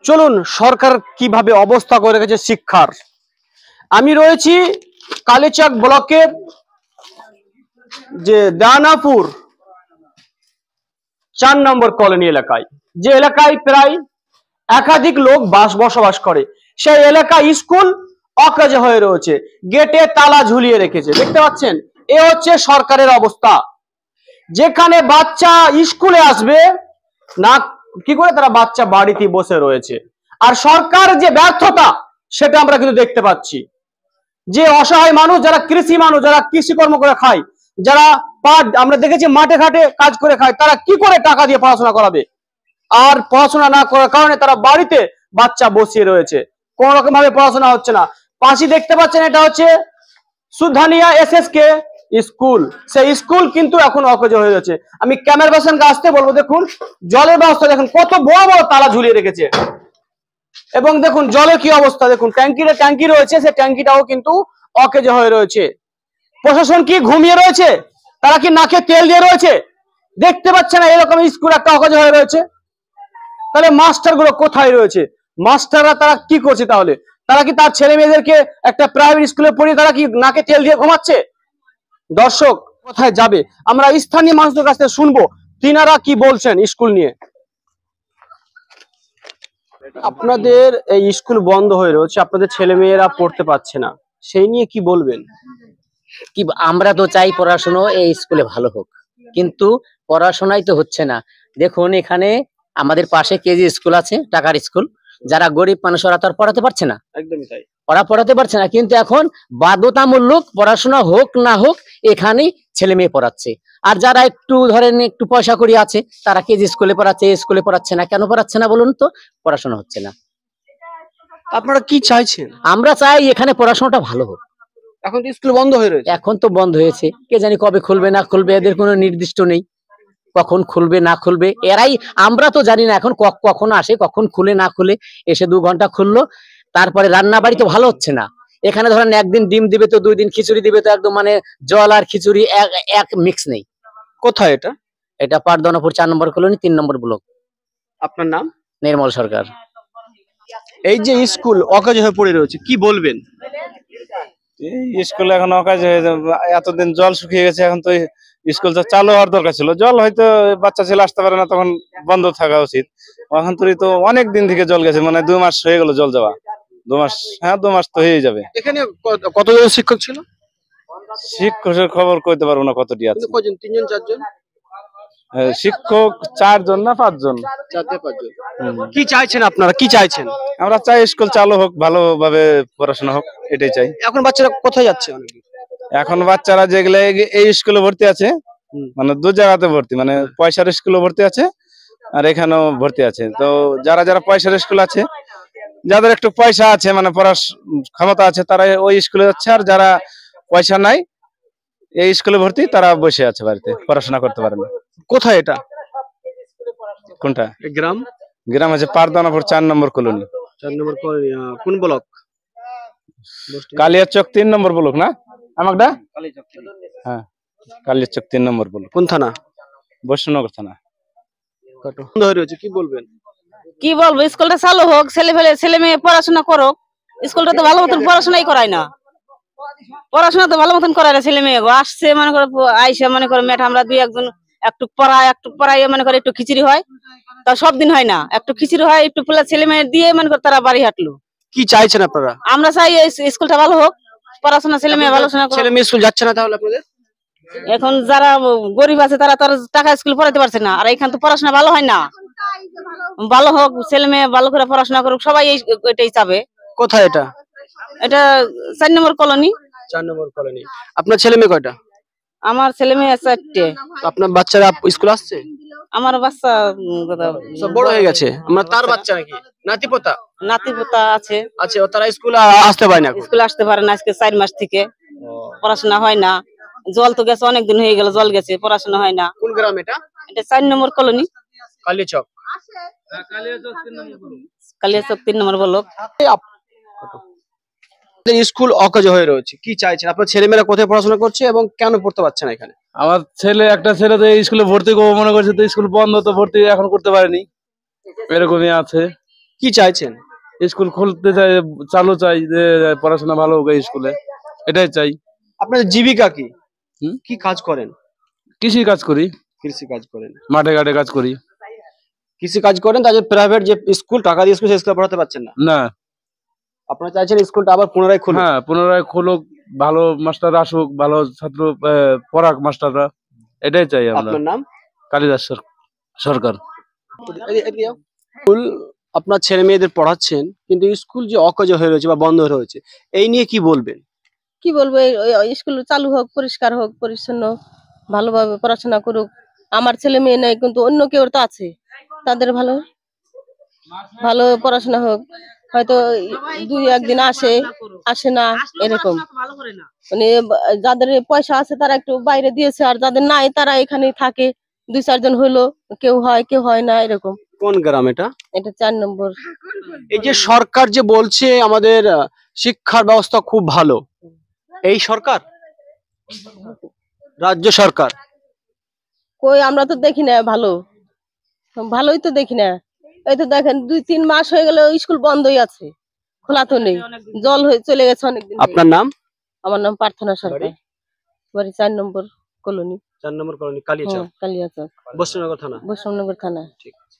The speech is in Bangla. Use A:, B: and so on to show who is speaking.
A: চলুন সরকার কিভাবে অবস্থা করে রেখেছে শিক্ষার। আমি রয়েছি কালীচক ব্লকের যে দানাপুর 4 নম্বর কলোনি এলাকায়, যে এলাকায় প্রায় একাধিক লোক বসবাস করে। সেই এলাকা স্কুল অকাজে হয়ে রয়েছে, গেটে তালা ঝুলিয়ে রেখেছে। দেখতে পাচ্ছেন, এ হচ্ছে সরকারের অবস্থা। যেখানে বাচ্চা স্কুলে আসবে না, কি করে তারা বাচ্চা বাড়িতে বসে রয়েছে। আর সরকার যে ব্যর্থতা সেটা আমরা কিন্তু দেখতে পাচ্ছি। যে অসহায় মানুষ, যারা কৃষি মানুষ, যারা কৃষিকর্ম করে খায়, যারা আমরা দেখেছি মাঠে ঘাটে কাজ করে খায়, তারা কি করে টাকা দিয়ে পড়াশোনা করাবে? আর পড়াশোনা না করার কারণে তারা বাড়িতে বাচ্চা বসিয়ে রয়েছে, কোন রকম ভাবে পড়াশোনা হচ্ছে না। পাশে দেখতে পাচ্ছেন, এটা হচ্ছে সুধানিয়া এসএসকে স্কুল। সেই স্কুল কিন্তু এখন অকেজ হয়ে যাচ্ছে। আমি ক্যামেরা পার্সনকে আসতে বলবো, দেখুন জলের ব্যবস্থা দেখুন, কত বড় বড় তালা ঝুলিয়ে রেখেছে। এবং দেখুন জলের কি অবস্থা, দেখুন ট্যাঙ্কি রয়েছে, সেই ট্যাঙ্কিটাও কিন্তু অকেজ হয়ে রয়েছে। প্রশাসন কি ঘুমিয়ে রয়েছে? তারা কি নাকে তেল দিয়ে রয়েছে? দেখতে পাচ্ছে না এরকম স্কুল একটা অকেজ হয়ে রয়েছে? তাহলে মাস্টার গুলো কোথায় রয়েছে? মাস্টাররা তারা কি করছে? তাহলে তারা কি তার ছেলে মেয়েদেরকে একটা প্রাইভেট স্কুলে পড়িয়ে তারা কি নাকে তেল দিয়ে ঘুমাচ্ছে? দর্শক, কোথায় যাবে? আমরা স্থানীয় মানুষদের কাছ থেকে শুনবো তিনারা কি বলছেন স্কুল নিয়ে। আপনাদের এই স্কুল বন্ধ হয়ে রয়েছে, আপনাদের ছেলে মেয়েরা পড়তে পারছে না, সেই নিয়ে কি বলবেন?
B: কি আমরা তো চাই পড়াশোনা এই স্কুলে ভালো হোক, কিন্তু পড়াশোনাই তো হচ্ছে না। দেখুন এখানে আমাদের পাশে কেজি স্কুল আছে, টাকার স্কুল। যারা গরিব মানুষ ওরা তো আর পড়াতে পারছে না,
A: একদমই তাই,
B: ওরা পড়াতে পারছে না। কিন্তু এখন বাধ্যতামূলক পড়াশোনা হোক না হোক এখানেই ছেলে মেয়ে পড়াচ্ছে। আর যারা একটু ধরেন একটু পয়সা করি আছে, তারা কেজি স্কুলে পড়াচ্ছে, এই স্কুলে পড়াচ্ছে না। কেন পড়াচ্ছে না বলুন তো? পড়াশোনা হচ্ছে না।
A: আপনারা কি চাইছেন?
B: আমরা চাই এখানে পড়াশোনাটা ভালো হোক।
A: এখন তো স্কুল বন্ধ হয়ে রয়েছে।
B: এখন তো বন্ধ হয়েছে, কে জানি কবে খুলবে না খুলবে, এদের কোনো নির্দিষ্ট নেই কখন খুলবে না খুলবে। এরাই, আমরা তো জানি না এখন কখন আসে, কখন খুলে না খুলে। এসে 2 ঘন্টা খুললো, তারপরে রান্না বাড়ি তো ভালো হচ্ছে না। এখানে ধরেন একদিন ডিম দিবে তো 2 দিন খিচুড়ি দিবে, তো একদম মানে জল আর খিচুড়ি এক মিক্স নেই।
A: কোথায় এটা?
B: এটা পারদনাপুর 4 নম্বর কলোনি 3 নম্বর ব্লক।
A: আপনার নাম?
B: নির্মল সরকার।
A: এই যে স্কুল অকাজ হয়ে পড়ে রয়েছে, কি বলবেন?
C: এই স্কুল এখন অকাজ হয়ে এতদিন জল শুকিয়ে গেছে, এখন তো স্কুল তো চালু হওয়ার দরকার ছিল। জল হয়তো বাচ্চা ছেলে আসতে পারে না, তখন বন্ধ থাকা উচিত। এখন তো অনেক দিন থেকে জল গেছে, মানে 2 মাস হয়ে গেল জল যাওয়া। 2 মাস, হ্যাঁ 2 মাস তো হয়ে যাবে।
A: এখানে কতজন শিক্ষক ছিল?
C: শিক্ষকের খবর কইতে পারবো না কতটি আছে।
A: কজন? 3 জন 4 জন?
C: শিক্ষক 4 জন না 5 জন?
A: 4 থেকে 5 জন। কি চাইছেন আপনারা, কি চাইছেন?
C: আমরা চাই স্কুল চালু হোক, ভালোভাবে পড়াশোনা হোক, এটাই চাই।
A: এখন বাচ্চারা কোথায় যাচ্ছে?
C: এখন বাচ্চারা যেগুলো এই স্কুলে ভর্তি আছে, মানে 2 জায়গাতে ভর্তি, মানে পয়সার স্কুলে ভর্তি আছে আর এখানেও ভর্তি আছে। তো যারা যারা পয়সার স্কুল আছে, যাদের একটু পয়সা আছে, মানে পড়ার ক্ষমতা আছে, তারা ওই স্কুলে যাচ্ছে। আর যারা পয়সা নাই, এই স্কুলে ভর্তি, তারা বসে আছে বাড়িতে, পড়াশোনা করতে পারে না।
A: কোথায় এটা?
C: কোনটা
A: গ্রাম?
C: গ্রাম আছে পারদানাপুর 4 নম্বর কলোনি।
A: 4 নম্বর কলোনি। কোন ব্লক?
C: কালিয়াচক 3 নম্বর ব্লক না আমাকটা? হ্যাঁ, কালিয়াচক 3 নম্বর ব্লক।
A: কোন থানা?
C: বৈষ্ণবনগর থানা।
A: বন্ধ হয়ে রয়েছে, কি বলবেন?
D: কি বলবো, স্কুলটা চালু হোক, ছেলে মেয়ে পড়াশোনা করুক। স্কুলটা তো ভালো মতন পড়াশোনাই করায় না, পড়াশোনা তো ভালো মতন করায় না। ছেলে মেয়ে আসছে মনে করো, আইসা মনে করো ম্যাডাম আমরা 2-1 একটু পড়াই মনে করো, একটু খিচুড়ি হয়, তা সব দিন হয় না। একটু খিচুড়ি হয়, একটু ছেলে মেয়ে দিয়ে মনে করো তারা বাড়ি হাঁটলো।
A: কি চাইছেন আপনারা?
D: আমরা চাই স্কুলটা ভালো হোক, পড়াশোনা ছেলে মেয়ে ভালো শোনা।
A: ছেলে মেয়ে স্কুল যাচ্ছে না তাহলে আপনাদের?
D: এখন যারা গরিব আছে তারা তার টাকা স্কুল পড়াতে পারছে না, আর এখান তো পড়াশোনা ভালো হয় না। ভালো হোক, ছেলে মেয়ে ভালো করে পড়াশোনা করুক, সবাই এটাই চাবে।
A: কোথায় এটা?
D: এটা 4 নম্বর কলোনি।
A: 4 নম্বর কলোনি। আপনার ছেলে মেয়ে কয়টা?
D: আমার ছেলে মেয়ে 4টে।
A: আপনার বাচ্চারা স্কুল আসছে?
D: আমার বাচ্চা
A: সব বড় হয়ে গেছে। আমরা তার বাচ্চা নাকি নাতিপোতা?
D: নাতিপোতা আছে।
A: আচ্ছা, তারা স্কুল আসতে পারে না?
D: স্কুল আসতে পারে না, আজকে 4 মাস থেকে পড়াশোনা হয় না। জল তো গেছে, অনেকদিন হয়ে গেল জল গেছে, পড়াশোনা হয় না।
A: কোন গ্রাম এটা?
D: এটা 4 নম্বর কলোনি,
A: কালীচক।
D: কালিয়াচক 3 নম্বর ব্লক।
A: স্কুল অকাজ হয়ে রয়েছে, কি চাইছেন? আপনার ছেলেমেয়েরা কোথায় পড়াশোনা করছে এবং কেন পড়তে পারছে না এখানে?
C: আমার একটা ছেলে তো এই স্কুলে ভর্তি করবো মনে করছে, তো স্কুল বন্ধ, তো ভর্তি এখন করতে পারেনি, এরকমই আছে।
A: কি চাইছেন?
E: স্কুল খুলতে চাই, চালু চাই, যে পড়াশোনা ভালো হোক এই স্কুলে, এটাই চাই।
A: আপনাদের জীবিকা কি?
E: হুম?
A: কি কাজ করেন?
E: কৃষি কাজ করি,
A: কৃষি কাজ করেন।
E: মাঠে ঘাটে কাজ করি।
A: কৃষি কাজ করেন, তাদের প্রাইভেট যে স্কুল টাকা দিয়ে স্কুল, সেই স্কুলে পড়াতে পারছেন না।
E: না,
A: আপনারা চাইছেন স্কুলটা আবার পুনরায় খুলুন।
E: হ্যাঁ পুনরায় খুলুক, ভালো মাস্টার আসুক, ভালো ছাত্র পড়াক মাস্টাররা, এটাই চাই আমরা।
A: আপনার নাম?
E: কালিদাস সরকার।
A: স্কুল আপনার ছেলে মেয়েদের পড়াচ্ছেন, কিন্তু স্কুল যে অকাজ হয়ে রয়েছে বা বন্ধ হয়ে রয়েছে, এই নিয়ে কি বলবেন?
F: কি বলবো, এই স্কুল চালু হোক, পরিষ্কার হোক, পরিচ্ছন্ন, ভালোভাবে পড়াশোনা করুক। আমার ছেলে মেয়ে নেই, কিন্তু অন্য কেউ তো আছে, তাদের ভালো ভালো পড়াশোনা হোক। হয়তো দুই একদিন আসে, আসে না, এরকম। মানে যাদের পয়সা আছে তারা একটু বাইরে দিয়েছে, আর যাদের নাই তারা এখানেই থাকে। 2-4 জন হইলো, কেউ হয় কেউ হয় না, এরকম।
A: কোন গ্রাম এটা?
F: এটা 4 নম্বর।
A: এই যে সরকার যে বলছে আমাদের শিক্ষার ব্যবস্থা খুব ভালো, এই সরকার, রাজ্য সরকার?
F: কই, আমরা তো দেখি না ভালো, ভালোই তো দেখি না। এই তো দেখেন 2-3 মাস হয়ে গেল স্কুল বন্ধই আছে, খোলা তো নেই, জল হয়ে চলে গেছে অনেকদিন।
A: আপনার নাম?
F: আমার নাম প্রার্থনা সরকার,
A: বাড়ি?
F: বাড়ি 4 নম্বর কলোনি,
A: 4 নম্বর কলোনি, কালিয়াচক,
F: কালিয়াচক,
A: বৈষ্ণবনগর থানা।
F: বৈষ্ণবনগর থানা।
A: ঠিক আছে।